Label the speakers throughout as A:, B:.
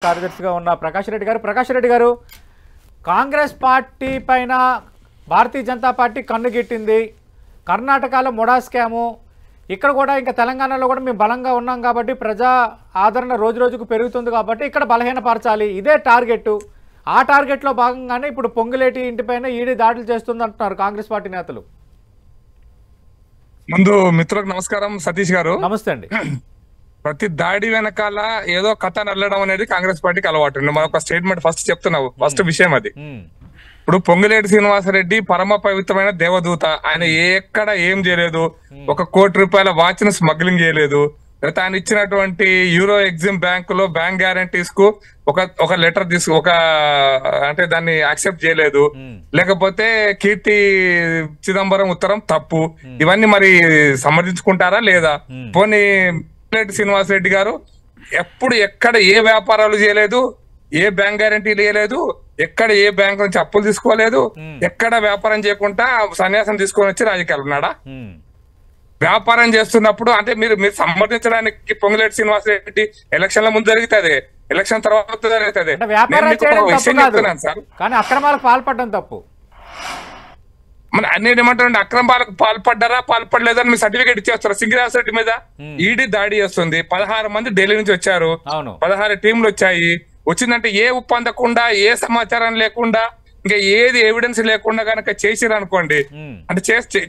A: కార్యదర్శిగా ఉన్న ప్రకాష్ రెడ్డి గారు కాంగ్రెస్ పార్టీ పైన భారతీయ జనతా పార్టీ కన్నుగిట్టింది. కర్ణాటకలో మొడా స్కాము, ఇక్కడ కూడా ఇంకా తెలంగాణలో కూడా మేము బలంగా ఉన్నాం కాబట్టి ప్రజా ఆదరణ రోజు రోజుకు పెరుగుతుంది కాబట్టి ఇక్కడ బలహీనపరచాలి, ఇదే టార్గెట్. ఆ టార్గెట్లో భాగంగానే ఇప్పుడు పొంగులేటి ఇంటిపైన ఈడీ దాడులు చేస్తుంది అంటున్నారు కాంగ్రెస్ పార్టీ నేతలు.
B: ముందు మిత్రులకు నమస్కారం. సతీష్ గారు
A: నమస్తే అండి.
B: ప్రతి దాడి వెనకాల ఏదో కథ నల్లడం అనేది కాంగ్రెస్ పార్టీకి అలవాటు. మనం ఒక స్టేట్మెంట్ ఫస్ట్ చెప్తున్నావు. ఫస్ట్ విషయం అది. ఇప్పుడు పొంగులేటి శ్రీనివాసరెడ్డి పరమ పవిత్రమైన దేవదూత. ఆయన ఎక్కడ ఏం చేయలేదు, ఒక ₹1 వాచ్ ను స్మగ్లింగ్ చేయలేదు. ఆయన ఇచ్చినటువంటి యూరో ఎగ్జిమ్ బ్యాంక్ లో బ్యాంక్ గ్యారంటీస్ కు ఒక లెటర్ అంటే దాన్ని యాక్సెప్ట్ చేయలేదు. లేకపోతే కీర్తి చిదంబరం ఉత్తరం తప్పు. ఇవన్నీ మరి సమర్థించుకుంటారా లేదా? పోనీ పొంగులేటి శ్రీనివాసరెడ్డి గారు ఎప్పుడు ఎక్కడ ఏ వ్యాపారాలు చేయలేదు, ఏ బ్యాంక్ గ్యారంటీలు ఇవ్వలేదు, ఎక్కడ ఏ బ్యాంక్ నుంచి అప్పులు తీసుకోలేదు, ఎక్కడ వ్యాపారం చేయకుండా సన్యాసం తీసుకొని వచ్చి రాజకీయాలు ఉన్నాడా? వ్యాపారం చేస్తున్నప్పుడు అంటే మీరు సమర్థించడానికి పొంగులేటి శ్రీనివాసరెడ్డి ఎలక్షన్ల ముందు జరుగుతుంది, ఎలక్షన్ తర్వాత జరుగుతుంది.
A: కానీ అక్రమాలకు పాల్పడడం తప్పు.
B: నేను ఏమంటానండి, అక్రమాలకు పాల్పడలేదని మీరు సర్టిఫికేట్ ఇచ్చేస్తారు. సింగరాజరెడ్డి మీద ఈడీ దాడి చేస్తుంది. 16 మంది ఢిల్లీ నుంచి వచ్చారు, 16 టీంలు వచ్చాయి. వచ్చిందంటే ఏ ఉప్పు అందకుండా, ఏ సమాచారం లేకుండా, ఇంకా ఏది ఎవిడెన్స్ లేకుండా కనుక చేసిరు అనుకోండి, అంటే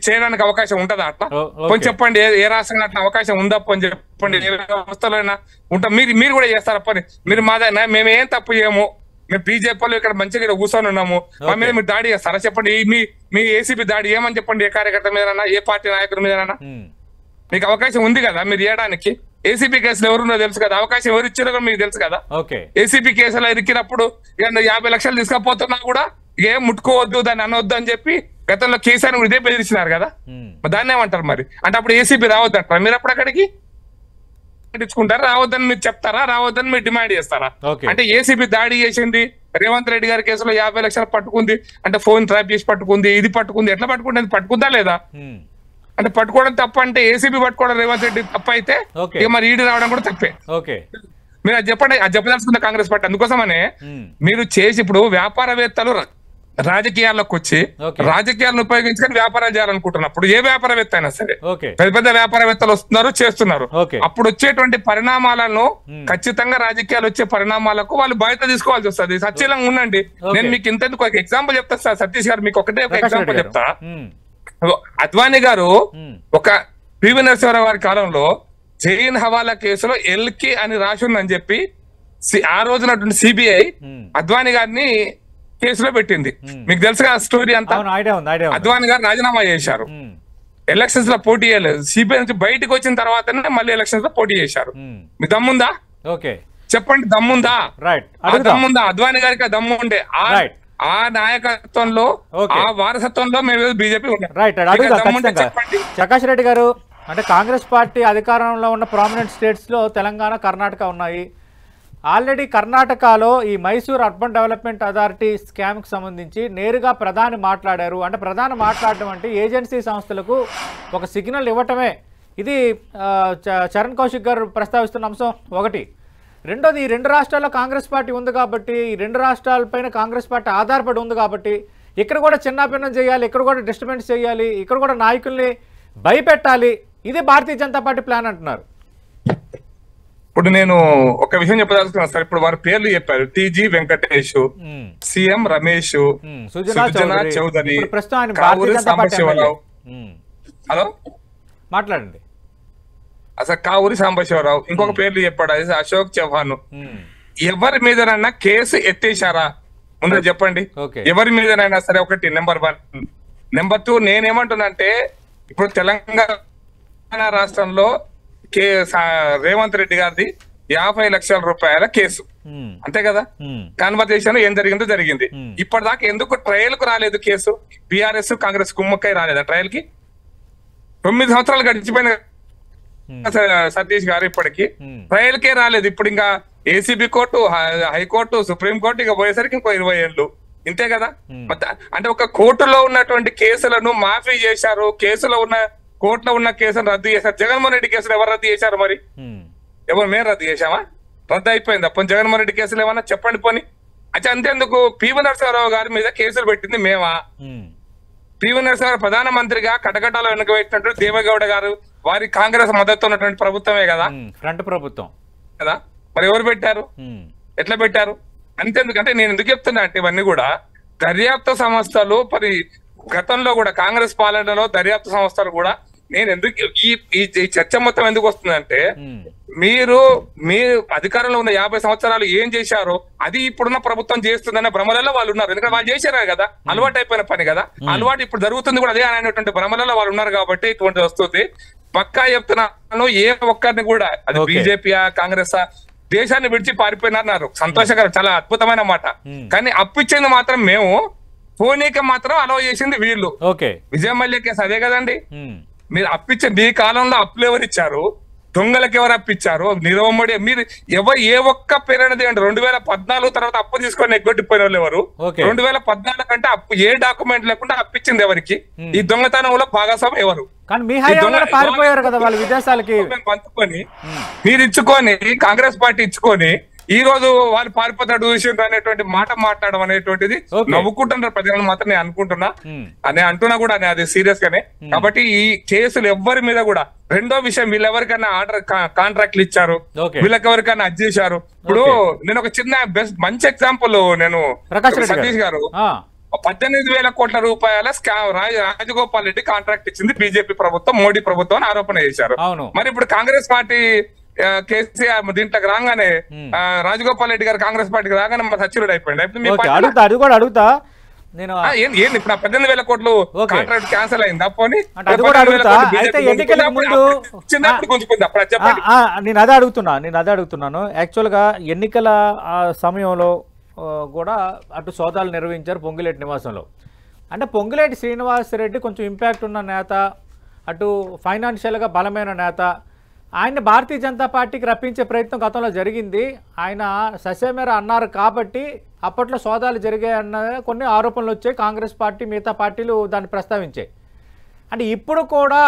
B: చేయడానికి అవకాశం ఉంటదా? అట్లా కొంచెం చెప్పండి. ఏ రాష్ట్రంలో అట్లా అవకాశం ఉందా? పని చెప్పండి. ఏ వ్యవస్థలో అయినా ఉంటా. మీరు కూడా చేస్తారా పని? మీరు మాదైనా మేము ఏం తప్పు చేయము, మేము బీజేపీ వాళ్ళు ఇక్కడ మంచిగా కూర్చొని ఉన్నాము, మా మీద మీరు దాడి చేస్తారా? చెప్పండి. మీ ఏసీబీ దాడి ఏమని చెప్పండి. ఏ కార్యకర్త మీదనా, ఏ పార్టీ నాయకుల మీదనా? మీకు అవకాశం ఉంది కదా మీరు చేయడానికి. ఏసీపీ కేసులు ఎవరున్నో తెలుసు కదా, అవకాశం ఎవరు ఇచ్చారో మీకు తెలుసు కదా. ఏసీపీ కేసులో ఇరికినప్పుడు 50 లక్షలు తీసుకపోతున్నా కూడా ఏం ముట్టుకోవద్దు, దాన్ని అనవద్దు అని చెప్పి గతంలో కేసీఆర్ కూడా ఇదే బెదిరించినారు కదా. దాన్ని ఏమంటారు మరి? అంటే అప్పుడు ఏసీబీ రావద్దు అంటారా? మీరు అప్పుడు అక్కడికి ఇచ్చుకుంటారా? రావద్దని మీరు చెప్తారా? రావద్దని మీరు డిమాండ్ చేస్తారా? అంటే ఏసీబీ దాడి చేసింది, రేవంత్ రెడ్డి గారి కేసులో 50 లక్షలు పట్టుకుంది, అంటే ఫోన్ ట్రాప్ చేసి పట్టుకుంది, ఇది పట్టుకుంది. ఎట్లా పట్టుకుంటుంది? పట్టుకుందా లేదా? అంటే పట్టుకోవడం తప్ప అంటే ఏసీబీ పట్టుకోవడం రేవంత్ రెడ్డి తప్ప అయితే మరి ఈడీ రావడం కూడా తప్పే. మీరు అది చెప్పండి. అది చెప్పదలుచుకుందా కాంగ్రెస్ పార్టీ? అందుకోసమనే మీరు చేసి ఇప్పుడు వ్యాపారవేత్తలు రాజకీయాల్లోకి వచ్చి రాజకీయాలను ఉపయోగించుకొని వ్యాపారాలు చేయాలనుకుంటున్నప్పుడు, ఏ వ్యాపారవేత్త అయినా సరే, పెద్ద పెద్ద వ్యాపారవేత్తలు వస్తున్నారు, చేస్తున్నారు. అప్పుడు వచ్చేటువంటి పరిణామాలను ఖచ్చితంగా రాజకీయాలు వచ్చే పరిణామాలకు వాళ్ళు బాధ్యత తీసుకోవాల్సి వస్తుంది. సచీలంగా ఉండండి. నేను మీకు ఇంతెందుకు ఒక ఎగ్జాంపుల్ చెప్తా సార్ సతీష్ గారు, మీకు ఒకటే ఒక ఎగ్జాంపుల్ చెప్తా. అద్వానీ గారు ఒక పివి నరసింహారావు గారి కాలంలో జైన్ హవాలా కేసులో ఎల్కి అని రాసిందని చెప్పి ఆ రోజునటువంటి సిబిఐ అద్వానీ గారిని కేసులో పెట్టింది. మీకు తెలుసు కదా స్టోరీ అంతా. అద్వానీ గారు రాజీనామా చేశారు, ఎలక్షన్స్ లో పోటీ చేయలేదు. సిబిఐ నుంచి బయటకు వచ్చిన తర్వాతనే మళ్ళీ ఎలక్షన్స్ లో పోటీ చేశారు. మీ దమ్ముందా? చెప్పండి, దమ్ముందా? దమ్ముందా? అద్వానీ గారికి ఆ దమ్ము ఉండే. ఆ నాయకత్వంలో, ఆ వారసత్వంలో మేము బీజేపీ ఉన్నాం.
A: ప్రకాష్ రెడ్డి గారు, అంటే కాంగ్రెస్ పార్టీ అధికారంలో ఉన్న ప్రామినెంట్ స్టేట్స్ లో తెలంగాణ, కర్ణాటక ఉన్నాయి. ఆల్రెడీ కర్ణాటకలో ఈ మైసూర్ అర్బన్ డెవలప్మెంట్ అథారిటీ స్కామ్కి సంబంధించి నేరుగా ప్రధాని మాట్లాడారు. అంటే ప్రధాని మాట్లాడడం అంటే ఏజెన్సీ సంస్థలకు ఒక సిగ్నల్ ఇవ్వటమే. ఇది చరణ్ కౌశిక్ గారు ప్రస్తావిస్తున్న అంశం ఒకటి. రెండోది, ఈ 2 రాష్ట్రాల్లో కాంగ్రెస్ పార్టీ ఉంది కాబట్టి, ఈ 2 రాష్ట్రాలపైన కాంగ్రెస్ పార్టీ ఆధారపడి ఉంది కాబట్టి ఇక్కడ కూడా చిన్నాభిన్నం చేయాలి, ఇక్కడ కూడా డిస్టర్బెన్స్ చేయాలి, ఇక్కడ కూడా నాయకుల్ని భయపెట్టాలి. ఇది భారతీయ జనతా పార్టీ ప్లాన్ అంటున్నారు.
B: ఇప్పుడు నేను ఒక విషయం చెప్పదలుచుకున్నాను సార్. ఇప్పుడు వారి పేర్లు చెప్పారు: TG Venkatesh, CM Ramesh, Sujana Chowdary, Kavuri Sambasivarao. Hello,
A: మాట్లాడండి.
B: అసలు కావూరి సాంబశివరావు. ఇంకొక పేర్లు చెప్పాడు, అశోక్ చౌహాన్. ఎవరి మీదనైనా కేసు ఎత్తేసారా? ముందు చెప్పండి. ఎవరి మీదనైనా సరే. ఒకటి. నెంబర్ 1. నెంబర్ 2, నేనేమంటున్నానంటే ఇప్పుడు తెలంగాణ రాష్ట్రంలో రేవంత్ రెడ్డి గారిది 50 లక్షల రూపాయల కేసు, అంతే కదా? కన్వర్జేషన్ ఏం జరిగిందో జరిగింది. ఇప్పటిదాకా ఎందుకు ట్రయల్ కు రాలేదు కేసు? బీఆర్ఎస్ కాంగ్రెస్ కుమ్మక్కై రాలేదా ట్రయల్ కి? 9 సంవత్సరాలు గడిచిపోయిన సతీష్ గారు, ఇప్పటికి ట్రయల్ కే రాలేదు. ఇప్పుడు ఇంకా ACB court, high court, supreme court ఇక పోయేసరికి ఇంకో 20 ఏళ్ళు, ఇంతే కదా? అంటే ఒక కోర్టులో ఉన్నటువంటి కేసులను మాఫీ చేశారు, కేసులో ఉన్న కోర్టులో ఉన్న కేసును రద్దు చేశారు. జగన్మోహన్ రెడ్డి కేసులు ఎవరు రద్దు చేశారు? మరి ఎవరు మేము రద్దు చేశామా? రద్దు అయిపోయింది. అప్పుడు జగన్మోహన్ రెడ్డి కేసులు ఏమన్నా చెప్పండి పోని. అయితే అంతేందుకు పివి నరసింహారావు గారి మీద కేసులు పెట్టింది మేమా? పివి నరసింహారావు ప్రధానమంత్రిగా కటకటాలో వెనుకబెట్టినట్టు దేవేగౌడ గారు వారి కాంగ్రెస్ మద్దతు ఉన్నటువంటి ప్రభుత్వమే కదా,
A: ఫ్రంట్ ప్రభుత్వం
B: కదా. మరి ఎవరు పెట్టారు, ఎట్లా పెట్టారు? అంతేందుకంటే నేను ఎందుకు చెప్తున్నా అంటే ఇవన్నీ కూడా దర్యాప్తు సంస్థలు మరి గతంలో కూడా కాంగ్రెస్ పాలనలో దర్యాప్తు సంస్థలు కూడా నేను ఎందుకు ఈ చర్చ మొత్తం ఎందుకు వస్తుందంటే మీరు అధికారంలో ఉన్న 50 సంవత్సరాలు ఏం చేశారో అది ఇప్పుడున్న ప్రభుత్వం చేస్తుందనే భ్రమలలో వాళ్ళు ఉన్నారు. ఎందుకంటే వాళ్ళు చేశారు కదా, అలవాటు అయిపోయిన పని కదా, అలవాటు ఇప్పుడు జరుగుతుంది కూడా అదే అనేటువంటి భ్రమలలో వాళ్ళు ఉన్నారు కాబట్టి ఇటువంటి వస్తుంది. పక్కా చెప్తున్నాను, ఏ ఒక్కరిని కూడా అది బీజేపీయా కాంగ్రెసా దేశాన్ని విడిచి పారిపోయినారన్నారు. సంతోషకరం, చాలా అద్భుతమైన మాట. కానీ అప్పిచ్చింది మాత్రం మేము, పోనీకి మాత్రం అలవ చేసింది వీళ్ళు. విజయ మల్య కేసు అదే కదండి. మీరు అప్పిచ్చే మీ కాలంలో అప్పులు ఎవరు ఇచ్చారు, దొంగలకు ఎవరు అప్పిచ్చారు, నిరవమడి మీరు ఏ ఒక్క పేరైనది అంటే 2014 తర్వాత అప్పు తీసుకొని ఎగ్గొట్టిపోయిన వాళ్ళు ఎవరు? 2014 కంటే అప్పు ఏ డాక్యుమెంట్ లేకుండా అప్పిచ్చింది ఎవరికి? ఈ దొంగతనంలో భాగస్వామి ఎవరు? పంచుకొని మీరు ఇచ్చుకొని కాంగ్రెస్ పార్టీ ఇచ్చుకొని ఈ రోజు వాళ్ళు పారిపోతాడు విషయం అనేటువంటి మాట మాట్లాడడం అనేటువంటిది నవ్వుకుంటున్నారు ప్రజలను మాత్రం నేను అనుకుంటున్నా. అని అంటున్నా కూడా అది సీరియస్ గానే. కాబట్టి ఈ కేసులు ఎవ్వరి మీద కూడా రెండో విషయం, వీళ్ళెవరికైనా ఆర్డర్ కాంట్రాక్ట్లు ఇచ్చారు, వీళ్ళకి ఎవరికైనా అది చేశారు. ఇప్పుడు నేను ఒక చిన్న మంచి ఎగ్జాంపుల్ నేను సతీష్ గారు 18,000 కోట్ల రూపాయల స్కామ్ రాజగోపాల్ రెడ్డి కాంట్రాక్ట్ ఇచ్చింది బీజేపీ ప్రభుత్వం, మోడీ ప్రభుత్వం అని ఆరోపణ చేశారు. మరి ఇప్పుడు కాంగ్రెస్ పార్టీ కేసీఆర్ దీంట్లోకి రాగానే రాజగోపాల్ రెడ్డి గారు కాంగ్రెస్ పార్టీకి రాగానే మరి సచివుడు అయిపోయింది.
A: అడుగుతా నేను
B: ఏంది ఇప్పుడు 18,000 కోట్లు కాంట్రాక్ట్ క్యాన్సిల్ అయిందా? పోనీ
A: నేను అదే అడుగుతున్నాను. యాక్చువల్ గా ఎన్నికల సమయంలో కూడా అటు సోదాలు నిర్వహించారు పొంగులేటి నివాసంలో. అంటే పొంగులేటి శ్రీనివాసరెడ్డి కొంచెం ఇంపాక్ట్ ఉన్న నేత, అటు ఫైనాన్షియల్గా బలమైన నేత. ఆయన భారతీయ జనతా పార్టీకి రప్పించే ప్రయత్నం గతంలో జరిగింది. ఆయన ససేమేర అన్నారు కాబట్టి అప్పట్లో సోదాలు జరిగాయన్న కొన్ని ఆరోపణలు వచ్చాయి. కాంగ్రెస్ పార్టీ మిగతా పార్టీలు దాన్ని ప్రస్తావించాయి. అంటే ఇప్పుడు కూడా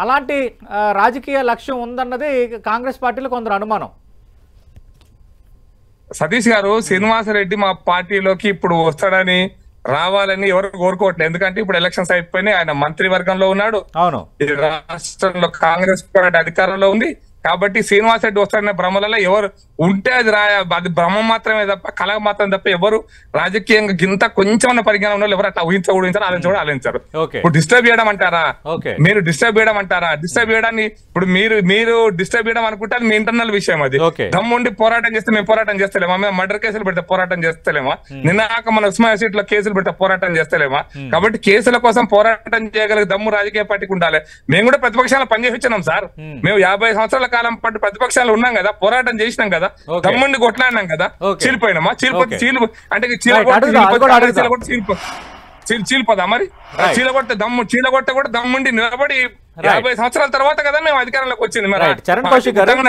A: అలాంటి రాజకీయ లక్ష్యం ఉందన్నది కాంగ్రెస్ పార్టీలో కొందరు అనుమానం.
B: సతీష్ గారు, శ్రీనివాసరెడ్డి మా పార్టీలోకి ఇప్పుడు వస్తాడని రావాలని ఎవరు కోరుకోవట్లేదు. ఎందుకంటే ఇప్పుడు ఎలక్షన్స్ అయిపోయినాయి, ఆయన మంత్రివర్గంలో ఉన్నాడు.
A: అవును,
B: రాష్ట్రంలో కాంగ్రెస్ పార్టీ అధికారంలో ఉంది. కాబట్టి శ్రీనివాసరెడ్డి వస్తాడనే భ్రమలలో ఎవరు ఉంటే అది భ్రమ మాత్రమే తప్ప కళ మాత్రమే తప్ప ఎవరు రాజకీయంగా గింత కొంచెం పరిజ్ఞానం ఎవరు అట్లా ఊహించారు ఆలోచించారు. ఇప్పుడు డిస్టర్బ్ చేయడం అంటారా? మీరు డిస్టర్బ్ చేయడం అంటారా? డిస్టర్బ్ చేయడాన్ని ఇప్పుడు మీరు డిస్టర్బ్ చేయడం అనుకుంటే అది మీ ఇంటర్నల్ విషయం. అది దమ్ముండి పోరాటం చేస్తే మేము పోరాటం చేస్తలేమా? మేము మర్డర్ కేసులు పెడితే పోరాటం చేస్తలేమా? నిన్నాక మన ఉస్మానియా సీట్ లో కేసులు పెడితే పోరాటం చేస్తలేమా? కాబట్టి కేసుల కోసం పోరాటం చేయగలిగే దమ్ము రాజకీయ పార్టీకి ఉండాలి. మేము కూడా ప్రతిపక్షాలు పనిచేసినాం సార్. మేము 50 సంవత్సరాల కాలం పాటు ప్రతిపక్షాలు ఉన్నాం కదా, పోరాటం చేసినాం కదా, దమ్ముండి కొట్లాడినాం కదా. చీలిపోయినామా? అంటే చీలిపోదా? మరి చీలగొట్టే కూడా దమ్ముండి నిలబడి 50 సంవత్సరాల తర్వాత కదా మేము అధికారంలోకి వచ్చింది. మరి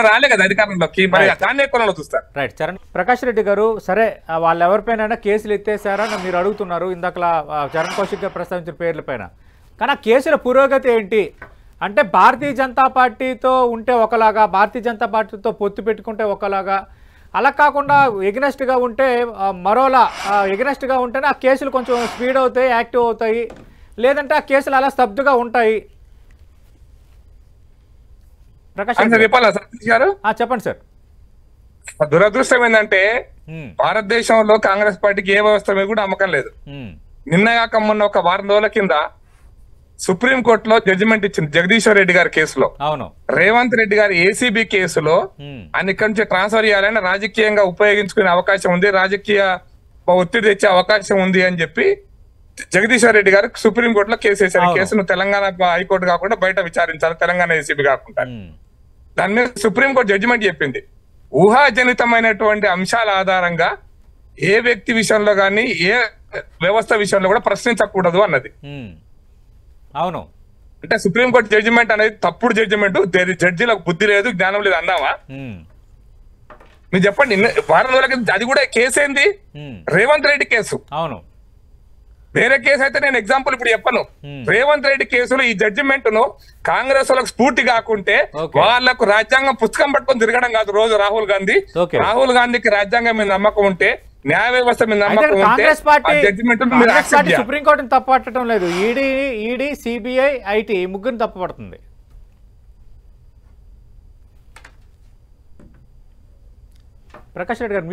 B: రాలే కదా అధికారంలోకి, మరి దాన్ని ఎక్కువ చూస్తారు.
A: రైట్ చరణ్ ప్రకాష్ రెడ్డి గారు, సరే వాళ్ళు ఎవరిపైన కేసులు ఎత్తేసారని మీరు అడుగుతున్నారు ఇందాకలా చరణ్ కౌశిక్ గారు ప్రస్తావించిన పేర్ల పైన. కానీ ఆ కేసుల పురోగతి ఏంటి? అంటే భారతీయ జనతా పార్టీతో ఉంటే ఒకలాగా, భారతీయ జనతా పార్టీతో పొత్తు పెట్టుకుంటే ఒకలాగా, అలా కాకుండా ఎగ్నెస్ట్గా ఉంటే మరోలా, ఎగ్నెస్ట్గా ఉంటేనే ఆ కేసులు కొంచెం స్పీడ్ అవుతాయి, యాక్టివ్ అవుతాయి, లేదంటే ఆ కేసులు అలా స్తబ్దుగా ఉంటాయి. ప్రకాష్ చెప్పండి సార్.
B: దురదృష్టం ఏంటంటే భారతదేశంలో కాంగ్రెస్ పార్టీకి ఏ వ్యవస్థ మీద కూడా నమ్మకం లేదు. నిన్నగాక మొన్న ఒక వారం రోజుల కింద సుప్రీంకోర్టులో జడ్జిమెంట్ ఇచ్చింది జగదీశ్వర్ రెడ్డి గారి కేసులో.
A: అవును,
B: రేవంత్ రెడ్డి గారి ఏసీబీ కేసులో ఆయన ఇక్కడి నుంచి ట్రాన్స్ఫర్ చేయాలని రాజకీయంగా ఉపయోగించుకునే అవకాశం ఉంది, రాజకీయ ఒత్తిడి తెచ్చే అవకాశం ఉంది అని చెప్పి జగదీశ్వర్ రెడ్డి గారు సుప్రీంకోర్టులో కేసు వేశారు. ఈ కేసును తెలంగాణ హైకోర్టు కాకుండా బయట విచారించాలి, తెలంగాణ ఏసీబీ కాకుండా. దాని మీద సుప్రీంకోర్టు జడ్జిమెంట్ చెప్పింది, ఊహాజనితమైనటువంటి అంశాల ఆధారంగా ఏ వ్యక్తి విషయంలో గానీ ఏ వ్యవస్థ విషయంలో కూడా ప్రశ్నించకూడదు అన్నది.
A: అవును,
B: అంటే సుప్రీంకోర్టు జడ్జిమెంట్ అనేది తప్పుడు జడ్జిమెంట్, జడ్జిలకు బుద్ధి లేదు, జ్ఞానం లేదు అన్నావా? మీరు చెప్పండి. వారం రోజులకి అది కూడా కేసు ఏంది? రేవంత్ రెడ్డి కేసు.
A: అవును,
B: వేరే కేసు అయితే నేను ఎగ్జాంపుల్ ఇప్పుడు చెప్పను. రేవంత్ రెడ్డి కేసులో ఈ జడ్జిమెంట్ ను కాంగ్రెస్ వాళ్ళకు స్ఫూర్తి కాకుంటే వాళ్లకు రాజ్యాంగం పుస్తకం పట్టుకొని తిరగడం కాదు రోజు రాహుల్ గాంధీకి రాజ్యాంగం మీద నమ్మకం ఉంటే, న్యాయ వ్యవస్థ మీద నమ్మకం ఉంటే జడ్జిమెంట్
A: సుప్రీంకోర్టును తప్పుపట్టడం లేదు. ఈడీ సిబిఐ ఐటీ ముగ్గురిని తప్పుపడుతుంది. ప్రకాష్ రెడ్డి గారు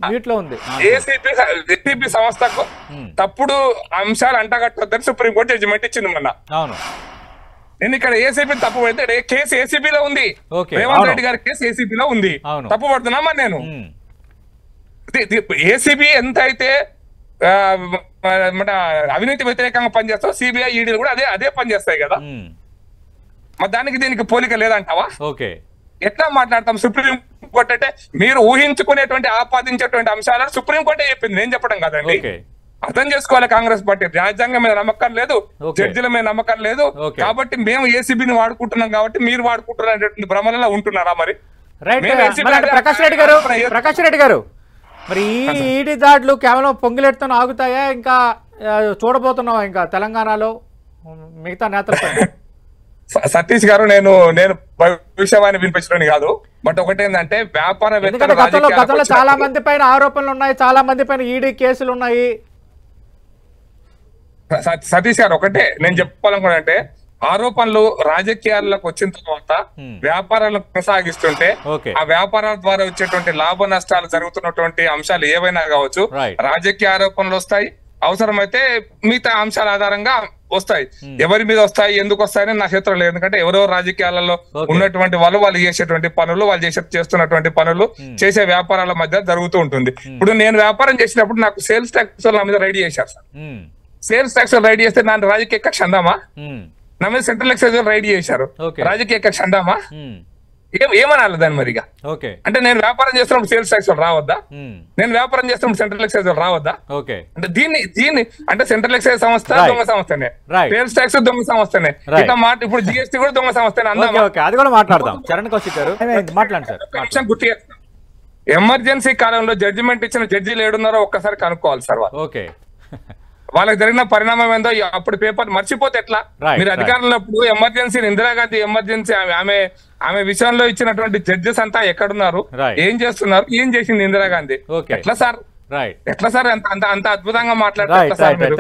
A: మ్యూట్ లో ఉంది.
B: ఏసీపీ సంస్థకు తప్పుడు అంశాలు అంటగట్టొద్దని సుప్రీంకోర్టు జడ్జిమెంట్ ఇచ్చింది మొన్న.
A: అవును,
B: నేను ఇక్కడ ఏసీపీ తప్పు పడితే కేసు ఏసీపీలో ఉంది, రేవంత్ రెడ్డి గారి కేసు ఏసీపీలో ఉంది, తప్పు పడుతున్నామా నేను? ఏసీబీ ఎంత అయితే అవినీతి వ్యతిరేకంగా పనిచేస్తావు, సిబిఐ ఈడీలు కూడా అదే పనిచేస్తాయి కదా. మరి దానికి దీనికి పోలిక లేదంటావా? ఎట్లా మాట్లాడతాం? సుప్రీం కోర్టు అంటే మీరు ఊహించుకునేటువంటి ఆపాదించేటువంటి అంశాలను సుప్రీంకోర్టే చెప్పింది, నేను చెప్పడం కదండి. అర్థం చేసుకోవాలి, కాంగ్రెస్ పార్టీ రాజ్యాంగం మీద నమ్మకం లేదు, జడ్జిల మీద నమ్మకం లేదు, కాబట్టి మేము ఏసీబీని వాడుకుంటున్నాం కాబట్టి మీరు వాడుకుంటున్నటువంటి భ్రమలలో ఉంటున్నారా? మరి
A: ప్రకాష్ రెడ్డి గారు మరి ఈ ఈడీ దాడులు కేవలం పొంగిలెట్టుతో ఆగుతాయా, ఇంకా చూడబోతున్నావా ఇంకా తెలంగాణలో మిగతా నేతలతో?
B: సతీష్ గారు, నేను భవిష్యవాణి వినిపించడం కాదు, బట్ ఒకటేంటంటే వ్యాపార
A: గతంలో చాలా మంది పైన ఆరోపణలు ఉన్నాయి, చాలా మంది పైన ఈడీ కేసులు ఉన్నాయి.
B: సతీష్ గారు, ఒకటే నేను చెప్పాలనుకుంటే ఆరోపణలు రాజకీయాలకు వచ్చిన తర్వాత వ్యాపారాలను కొనసాగిస్తుంటే ఆ వ్యాపారాల ద్వారా వచ్చేటువంటి లాభ నష్టాలు జరుగుతున్నటువంటి అంశాలు ఏవైనా కావచ్చు, రాజకీయ ఆరోపణలు వస్తాయి, అవసరమైతే మిగతా అంశాల ఆధారంగా వస్తాయి. ఎవరి మీద వస్తాయి, ఎందుకు వస్తాయని నా చేతిలో లేదు. ఎందుకంటే ఎవరో రాజకీయాలలో ఉన్నటువంటి వాళ్ళు చేసేటువంటి పనులు, వాళ్ళు చేస్తున్నటువంటి పనులు, చేసే వ్యాపారాల మధ్య జరుగుతూ ఉంటుంది. ఇప్పుడు నేను వ్యాపారం చేసినప్పుడు నాకు సేల్స్ ట్యాక్స్ నా మీద రైడ్ చేశారు సార్. సేల్స్ ట్యాక్స్ రైడ్ చేస్తే నా రాజకీయ కక్ష అందామా? నా మీద సెంట్రల్ ఎక్సైజ్ రైడ్ చేశారు, రాజకీయ కక్ష అందామా? ఏమనాలి దాన్ని మరిగా? అంటే నేను వ్యాపారం చేస్తున్నప్పుడు సేల్స్ ట్యాక్స్ రావద్దా? నేను వ్యాపారం చేస్తున్నప్పుడు సెంట్రల్ ఎక్సైజ్ రావద్దా? అంటే దీన్ని అంటే సెంట్రల్ ఎక్సైజ్ సంస్థ దొంగ సంస్థనే, సేల్స్ ట్యాక్స్ దొంగ సంస్థనే, ఇట్లా ఇప్పుడు జిఎస్టీ కూడా దొంగ సంస్థనే అందామా?
A: అది కూడా మాట్లాడదాం. చరణ్ కౌశిక్ గారు మాట్లాడండి.
B: గుర్తు చేస్తాను, ఎమర్జెన్సీ కాలంలో జడ్జిమెంట్ ఇచ్చిన జడ్జీలు ఏడున్నారో ఒక్కసారి కనుక్కోవాలి సార్. వాళ్ళకి జరిగిన పరిణామం ఏందో అప్పుడు పేపర్ మర్చిపోతే ఎట్లా? మీరు అధికారంలో ఎమర్జెన్సీ, ఇందిరాగాంధీ ఎమర్జెన్సీ, ఆమె విషయంలో ఇచ్చినటువంటి జడ్జెస్ అంతా ఎక్కడున్నారు, ఏం చేస్తున్నారు, ఏం చేసింది ఇందిరాగాంధీ? ఎట్లా సార్ అంత అద్భుతంగా మాట్లాడారు?